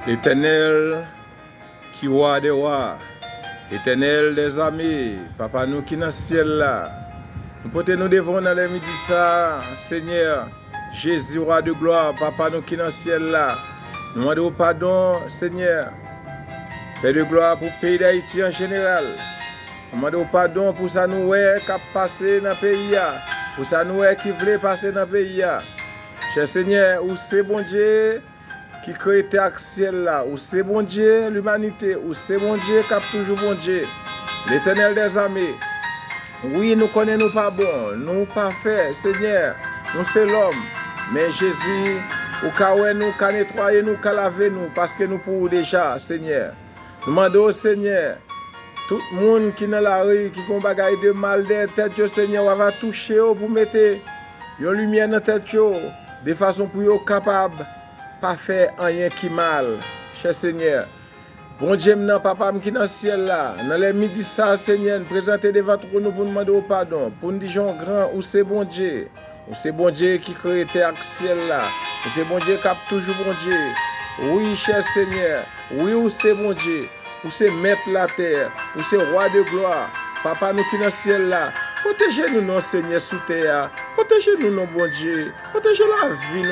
L'Éternel qui roi des rois, l'Éternel des armées, Papa nous qui dans le ciel là, nous portons nous devant dans les midi ça, Seigneur, Jésus roi de gloire, Papa nous qui dans le ciel là, nous demandons pardon, Seigneur, Père de gloire pour le pays d'Haïti en général, nous demandons pardon pour ça nous qui a passé dans le pays, pour ça nous qui voulait passer dans le pays. Cher Seigneur, où c'est bon Dieu qui crée terre ciel là, où c'est bon Dieu l'humanité, où c'est bon Dieu qui a toujours bon Dieu, l'Éternel des armées. Oui, nous connaissons nous pas bon, nous pas fait, Seigneur, nous c'est l'homme, mais Jésus, ou ka nous, ka nettoyer nous, ka laver nous, parce que nous pouvons déjà, Seigneur. Nous demandons au Seigneur, tout le monde qui est dans la rue, qui a un bagage de mal dans la tête, Seigneur, on va toucher pour mettre une lumière dans la tête, de façon pour être capable pas faire rien qui mal, cher Seigneur. Bon Dieu, maintenant, papa qui est dans le ciel là, dans les midi ça, Seigneur, nous présenter devant nous pour demander pardon, pour nous dire grand, où c'est bon Dieu, où c'est bon Dieu qui crée terre ciel là, où c'est bon Dieu qui a toujours bon Dieu. Oui, cher Seigneur, oui, où c'est bon Dieu, où c'est maître la terre, où c'est roi de gloire, papa nous qui est dans le ciel là. Protégez-nous, non, Seigneur, sous terre. Protégez-nous, non, bon Dieu. Protégez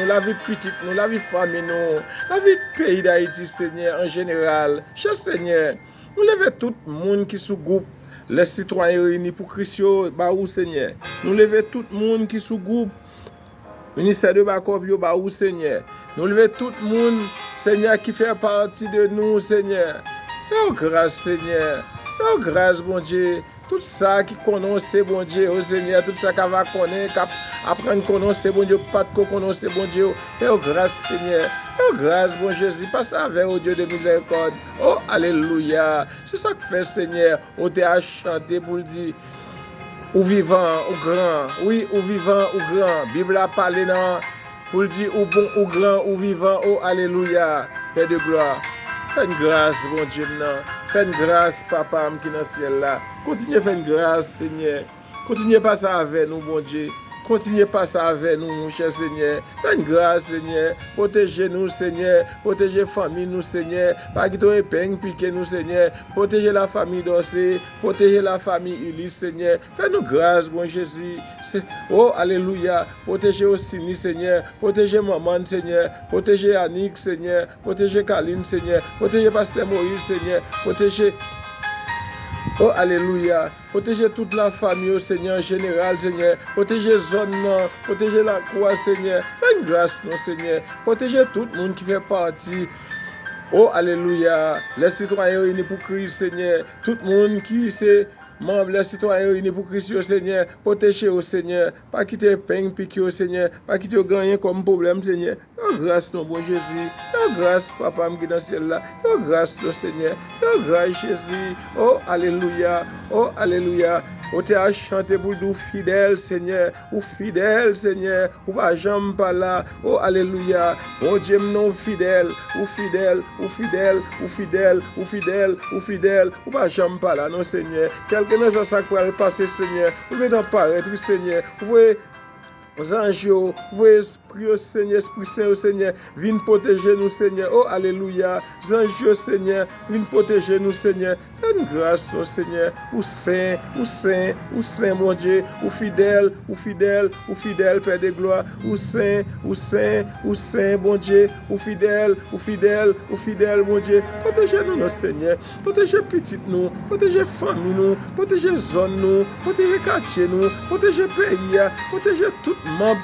la vie petite, nous, la vie famille, nous, la vie du pays d'Haïti, Seigneur, en général. Cher Seigneur, nous levons tout le monde qui sous groupe, les citoyens réunis pour Christ, bah où, Seigneur. Nous levons tout le monde qui sous groupe, ministère de Bacobio, bah où, Seigneur. Nous levons tout le monde, Seigneur, qui fait partie de nous, Seigneur. Fais grâce, Seigneur. Fais grâce, bon Dieu. Tout ça qui connaît, bon Dieu, oh Seigneur, tout ça qui va connaître, qui apprendre à connaître, bon Dieu, pas de connaître, bon Dieu. Fais grâce, Seigneur. Fais grâce, bon Jésus. Passe avec, oh Dieu de miséricorde. Oh, alléluia. C'est ça que fait, Seigneur. On t'a chanté pour le dire. Ou vivant, ou grand. Oui, ou vivant, ou grand. Bible a parlé dans, pour le dire, ou bon, ou grand, ou vivant. Oh, alléluia. Père de gloire. Fais une grâce, bon Dieu, maintenant. Fais une grâce, papa, qui est dans le ciel là. Continuez à faire une grâce, Seigneur. Continuez à passer avec nous, bon Dieu. Continuez à passer avec nous, mon cher Seigneur. Fais une grâce, Seigneur. Protégez-nous, Seigneur. Protégez la famille, nous, Seigneur. Pas qu'il y ait peine piqué, nous, Seigneur. Protégez la famille d'Ossé. Protégez la famille Ulysse, Seigneur. Fais-nous grâce, bon Jésus. Oh, alléluia. Protégez aussi, Seigneur. Protégez maman, Seigneur. Protégez Annick, Seigneur. Protégez Kaline, Seigneur. Protégez Pasteur Moïse, Seigneur. Protégez. Oh, alléluia. Protégez toute la famille, Seigneur, en général, Seigneur. Protégez zone, protégez la croix, Seigneur. Fais une grâce, non, Seigneur. Protégez tout le monde qui fait partie. Oh, alléluia. Les citoyens réunis pour Christ, Seigneur. Tout le monde qui c'est membre, les citoyens réunis pour Christ, Seigneur. Protégez au Seigneur. Pas quitter peine piqué au Seigneur. Pas quitter gagner comme problème, Seigneur. Fais grâce, non, bon Jésus. Fais grâce, papa, qui est dans le ciel là. Fais grâce, non, Seigneur. Fais grâce, Jésus. Oh, alléluia. Oh, alléluia. On t'a chanté pour nous fidèles, Seigneur. Ou fidèle, Seigneur. Ou pas jamais pas là. Oh, alléluia. Bon Dieu, non fidèle. Ou fidèle, ou fidèle, ou fidèle, ou fidèle, ou fidèle. Ou pas jamais pas là, non, Seigneur. Quelqu'un dans ça qui va le passer, Seigneur. Vous venez apparaître, Seigneur. Vous voyez. Anges, vous Esprit, Seigneur, Esprit Saint, Seigneur, viens protéger nous, Seigneur. Oh, alléluia. Anges, Seigneur, viens protéger nous, Seigneur. Fais une grâce, oh, Seigneur. Ou saint, ou saint, ou saint, mon Dieu. Ou fidèle, ou fidèle, ou fidèle, Père de gloire. Ou saint, ou saint, ou saint, mon Dieu. Ou fidèle, ou fidèle, ou fidèle, mon Dieu. Protégez-nous, nos Seigneur. Protégez petite nous. Protégez famille nous. Protégez zone nous. Protégez quartier nous. Protégez pays. Protégez tout membre.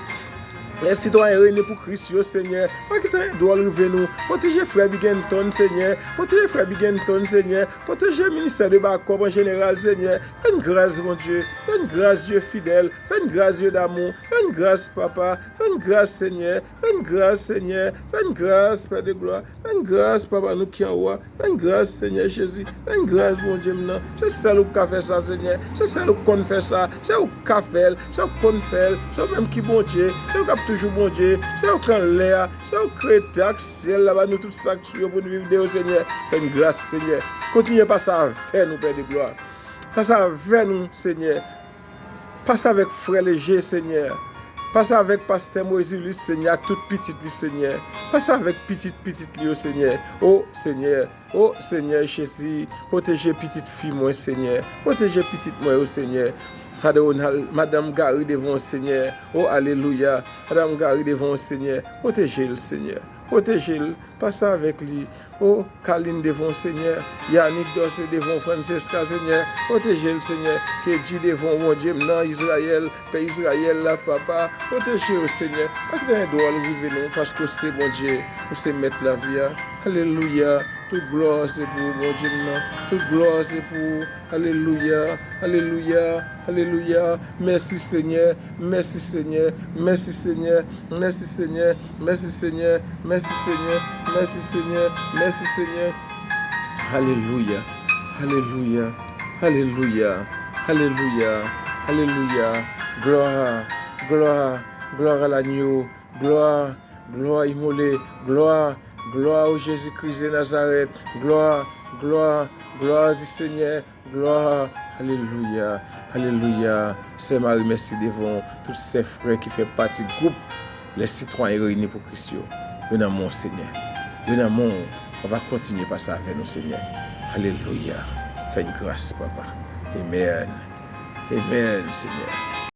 Les citoyens réunis pour Christ, Seigneur. Pas que tu dois lever nous. Protégez frère Bigenton, Seigneur. Protégez frère Bigenton, Seigneur. Protégez le ministère de Bacob en général, Seigneur. Fais une grâce, mon Dieu. Fais une grâce, Dieu fidèle. Fais une grâce, Dieu d'amour. Fais une grâce, Papa. Fais une grâce, Seigneur. Fais une grâce, Seigneur. Fais une grâce, Père de gloire. Fais une grâce, Papa, nous qui en roi. Fais une grâce, Seigneur Jésus. Fais une grâce, mon Dieu, maintenant. C'est ça qui a fait ça, Seigneur. C'est ça qui a fait ça. C'est où qui a fait. C'est où qui a fait. C'est même qui bon Dieu. C'est où qui a toujours bon Dieu. C'est où qui a l'air. C'est où qui a créé ciel là-bas. Nous tous ça pour nous vivre, Seigneur. Fais une grâce, Seigneur. Continuez par ça avec nous, Père de gloire. Passe avec nous, Seigneur. Passe avec frère léger, Seigneur. Passe avec pasteur Moïse, Seigneur, avec toute petite, Seigneur. Passe avec petite, Seigneur. Oh Seigneur Jésus, protégez petite fille, moi, Seigneur. Protégez petite moi, Seigneur. Madame Gary devant le Seigneur. Oh, alléluia. Madame Gary devant le Seigneur. Protégez le Seigneur. Protégez-le. Passe avec lui. Oh, Kaline devant le Seigneur. Yannick Dossé devant Francesca, Seigneur. Protégez le Seigneur. Kedji devant mon Dieu, non, Israël. Pays Israël, là, papa. Protégez le Seigneur. Pas que un doigt arriver nous, parce que c'est mon Dieu. Nous c'est mettre la vie. Alléluia. Toute gloire c'est pour mon Dieu. Toute gloire c'est pour. Alléluia. Alléluia. Alléluia. Merci Seigneur. Merci Seigneur. Merci Seigneur. Merci Seigneur. Merci Seigneur. Merci Seigneur. Merci Seigneur. Merci Seigneur. Alléluia. Alléluia. Alléluia. Alléluia. Alléluia. Gloire. Gloire. Gloire à l'agneau. Gloire. Gloire immolée. Gloire. Gloire au Jésus-Christ de Nazareth. Gloire. Gloire. Gloire du Seigneur. Gloire. Alléluia. Alléluia. C'est Marie, merci devant tous ces frères qui font partie du groupe, les citoyens réunis pour Christ. Venez mon Seigneur. Venez mon. On va continuer par ça avec nous, Seigneur. Alléluia. Fais une grâce, papa. Amen. Amen, Seigneur.